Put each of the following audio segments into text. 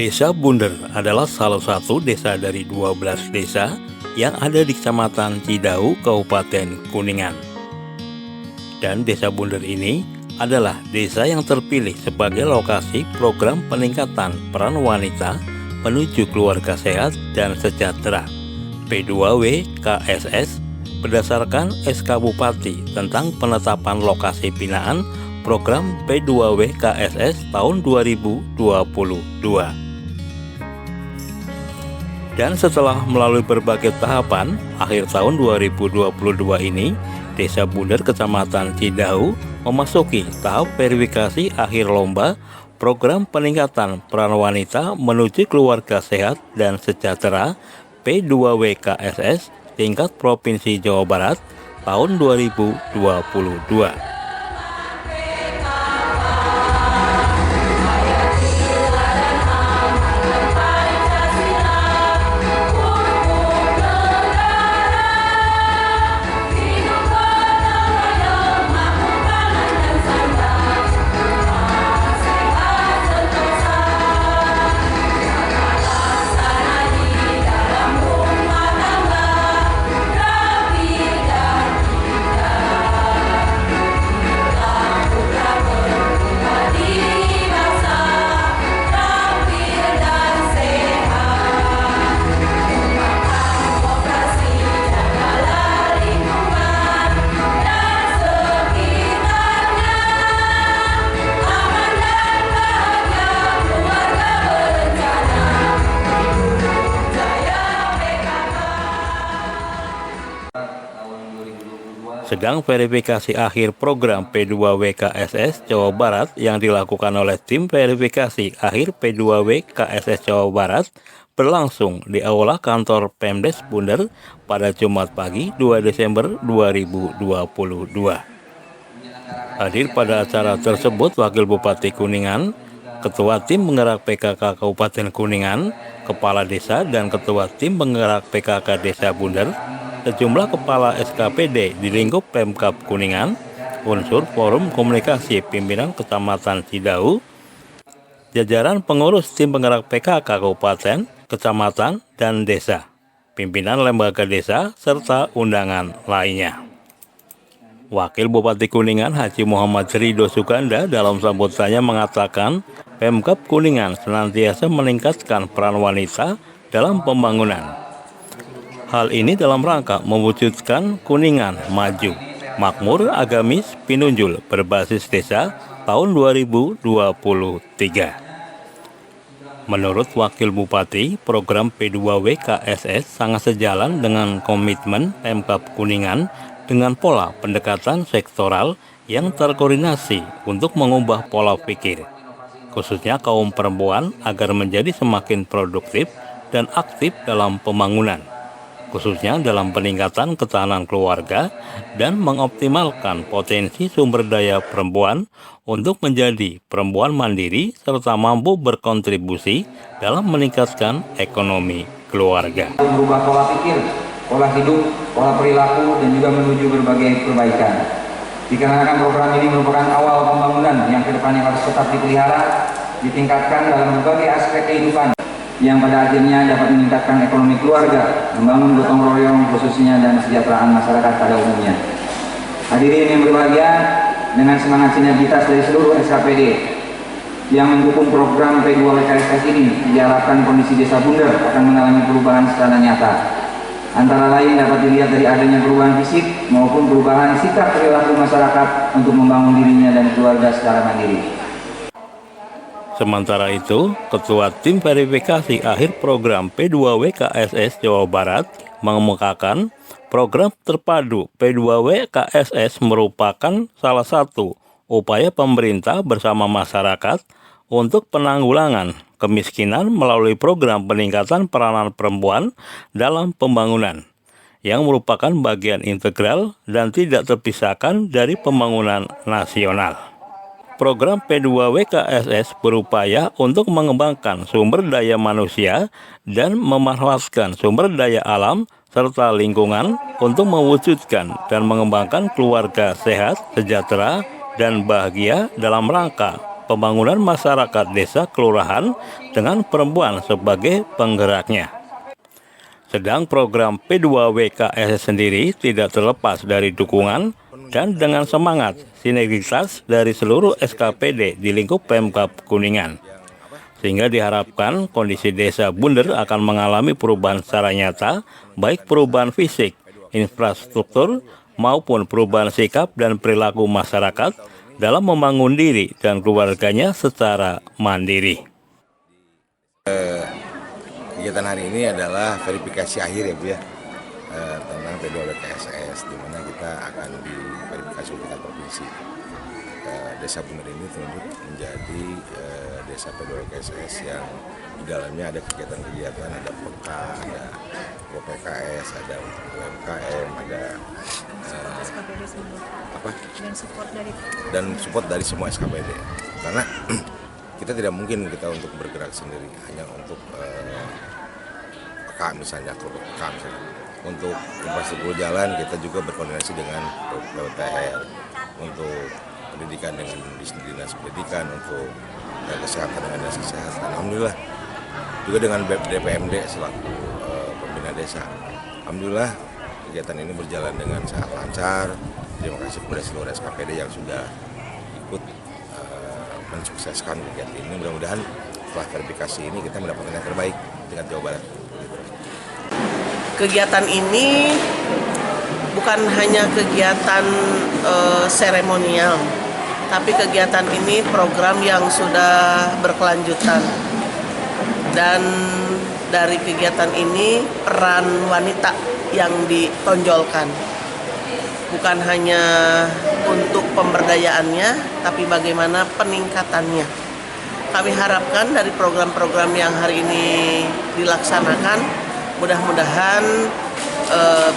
Desa Bunder adalah salah satu desa dari 12 desa yang ada di Kecamatan Cidau, Kabupaten Kuningan. Dan Desa Bunder ini adalah desa yang terpilih sebagai lokasi program peningkatan peran wanita menuju keluarga sehat dan sejahtera P2W KSS berdasarkan SK Bupati tentang penetapan lokasi binaan program P2W KSS tahun 2022. Dan setelah melalui berbagai tahapan, akhir tahun 2022 ini, Desa Bunder Kecamatan Cidau memasuki tahap verifikasi akhir lomba program peningkatan peran wanita menuju keluarga sehat dan sejahtera P2W KSS tingkat Provinsi Jawa Barat tahun 2022. Sedang verifikasi akhir program P2W KSS Jawa Barat yang dilakukan oleh tim verifikasi akhir P2W KSS Jawa Barat berlangsung di Aula Kantor Pemdes Bunder pada Jumat pagi 2 Desember 2022. Hadir pada acara tersebut Wakil Bupati Kuningan, Ketua Tim Penggerak PKK Kabupaten Kuningan, Kepala Desa dan Ketua Tim Penggerak PKK Desa Bunder, sejumlah kepala SKPD di lingkup Pemkab Kuningan, unsur Forum Komunikasi Pimpinan Kecamatan Cidau, jajaran pengurus tim penggerak PKK Kabupaten, Kecamatan, dan Desa, pimpinan lembaga desa, serta undangan lainnya. Wakil Bupati Kuningan Haji Muhammad Ridho Suganda dalam sambutannya mengatakan Pemkab Kuningan senantiasa meningkatkan peran wanita dalam pembangunan. Hal ini dalam rangka mewujudkan Kuningan maju, makmur, agamis, pinunjul berbasis desa tahun 2023. Menurut Wakil Bupati, program P2W KSS sangat sejalan dengan komitmen Pemkab Kuningan dengan pola pendekatan sektoral yang terkoordinasi untuk mengubah pola pikir, khususnya kaum perempuan agar menjadi semakin produktif dan aktif dalam pembangunan, khususnya dalam peningkatan ketahanan keluarga dan mengoptimalkan potensi sumber daya perempuan untuk menjadi perempuan mandiri serta mampu berkontribusi dalam meningkatkan ekonomi keluarga. Merubah pola pikir, pola hidup, pola perilaku, dan juga menuju berbagai perbaikan. Dikarenakan program ini merupakan awal pembangunan yang kedepannya harus tetap dipelihara, ditingkatkan dalam berbagai aspek kehidupan, yang pada akhirnya dapat meningkatkan ekonomi keluarga, membangun gotong royong khususnya dan kesejahteraan masyarakat pada umumnya. Hadirin yang berbahagia, dengan semangat sinergitas dari seluruh SKPD yang mendukung program P2W KSS ini, diharapkan kondisi Desa Bunder akan mengalami perubahan secara nyata. Antara lain dapat dilihat dari adanya perubahan fisik maupun perubahan sikap perilaku masyarakat untuk membangun dirinya dan keluarga secara mandiri. Sementara itu, Ketua Tim Verifikasi Akhir Program P2W KSS Jawa Barat mengemukakan program terpadu P2W KSS merupakan salah satu upaya pemerintah bersama masyarakat untuk penanggulangan kemiskinan melalui program peningkatan peranan perempuan dalam pembangunan, yang merupakan bagian integral dan tidak terpisahkan dari pembangunan nasional. Program P2W KSS berupaya untuk mengembangkan sumber daya manusia dan memanfaatkan sumber daya alam serta lingkungan untuk mewujudkan dan mengembangkan keluarga sehat, sejahtera, dan bahagia dalam rangka pembangunan masyarakat desa kelurahan dengan perempuan sebagai penggeraknya. Sedang program P2WKSS sendiri tidak terlepas dari dukungan dan dengan semangat sinergitas dari seluruh SKPD di lingkup Pemkab Kuningan. Sehingga diharapkan kondisi desa Bunder akan mengalami perubahan secara nyata, baik perubahan fisik, infrastruktur, maupun perubahan sikap dan perilaku masyarakat dalam membangun diri dan keluarganya secara mandiri. Kegiatan hari ini adalah verifikasi akhir ya Bu ya, tentang P2WKSS, di mana kita akan diverifikasi di tingkat provinsi. Desa Bunder ini tentu menjadi desa P2WKSS yang di dalamnya ada kegiatan-kegiatan, ada PK, ada PKS, ada UMKM, ada dan support dari semua SKPD. Karena kita tidak mungkin untuk bergerak sendiri, hanya untuk PK misalnya, PK misalnya. Untuk infrastruktur jalan kita juga berkoordinasi dengan PUPR, untuk pendidikan dengan dinas pendidikan, untuk kesehatan dengan dinas kesehatan. Alhamdulillah juga dengan DPMD selaku pembina desa. Alhamdulillah kegiatan ini berjalan dengan sangat lancar. Terima kasih kepada seluruh SKPD yang sudah ikut mensukseskan kegiatan ini. Mudah-mudahan setelah verifikasi ini kita mendapatkan yang terbaik tingkat Jawa Barat. Kegiatan ini bukan hanya kegiatan seremonial, tapi kegiatan ini program yang sudah berkelanjutan. Dan dari kegiatan ini peran wanita yang ditonjolkan. Bukan hanya untuk pemberdayaannya, tapi bagaimana peningkatannya. Kami harapkan dari program-program yang hari ini dilaksanakan, mudah-mudahan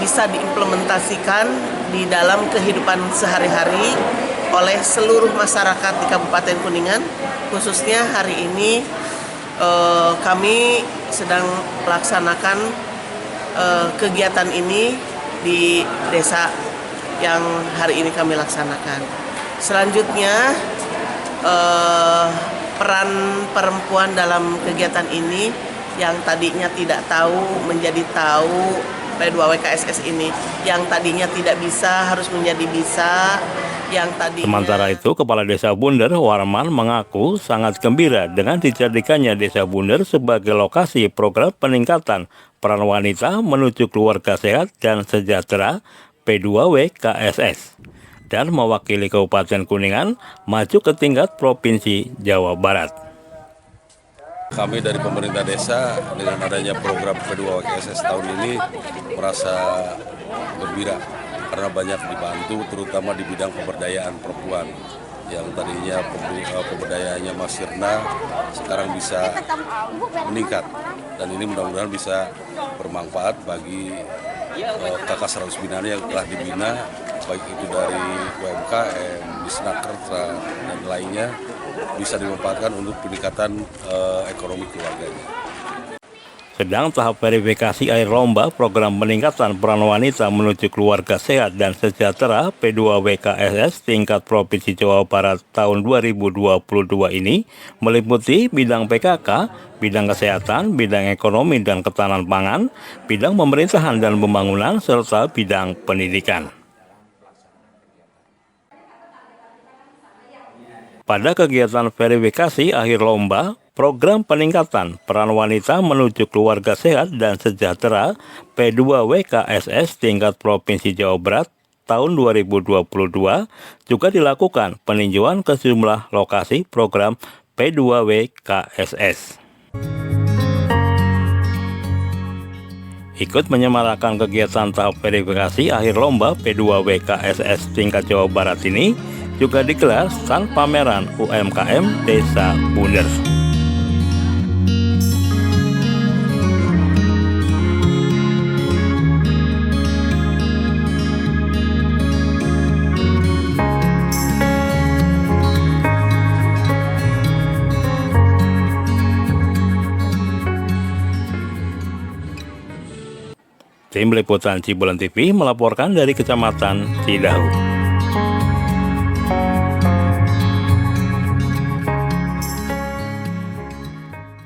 bisa diimplementasikan di dalam kehidupan sehari-hari oleh seluruh masyarakat di Kabupaten Kuningan. Khususnya hari ini kami sedang melaksanakan kegiatan ini di desa yang hari ini kami laksanakan. Selanjutnya peran perempuan dalam kegiatan ini yang tadinya tidak tahu menjadi tahu. P2WKSS ini yang tadinya tidak bisa harus menjadi bisa, yang tadinya... Sementara itu, Kepala Desa Bunder, Warman, mengaku sangat gembira dengan dijadikannya Desa Bunder sebagai lokasi program peningkatan peran wanita menuju keluarga sehat dan sejahtera P2WKSS dan mewakili Kabupaten Kuningan maju ke tingkat Provinsi Jawa Barat. Kami dari pemerintah desa dengan adanya program P2WKSS tahun ini merasa gembira karena banyak dibantu, terutama di bidang pemberdayaan perempuan yang tadinya pemberdayaannya masih rendah, sekarang bisa meningkat, dan ini mudah-mudahan bisa bermanfaat bagi kakak 100 binaan yang telah dibina, baik itu dari UMKM, Disnaker dan lainnya, bisa dimanfaatkan untuk peningkatan ekonomi keluarganya. Sedang tahap verifikasi akhir lomba program peningkatan peran wanita menuju keluarga sehat dan sejahtera P2WKSS tingkat Provinsi Jawa Barat tahun 2022 ini meliputi bidang PKK, bidang kesehatan, bidang ekonomi dan ketahanan pangan, bidang pemerintahan dan pembangunan, serta bidang pendidikan. Pada kegiatan verifikasi akhir lomba, program peningkatan peran wanita menuju keluarga sehat dan sejahtera P2WKSS tingkat Provinsi Jawa Barat tahun 2022 juga dilakukan peninjauan ke sejumlah lokasi program P2WKSS. Ikut menyemarakan kegiatan tahap verifikasi akhir lomba P2WKSS tingkat Jawa Barat ini juga digelar stand pameran UMKM Desa Bunder. Tim Liputan Cibulan TV melaporkan dari Kecamatan Cidahu.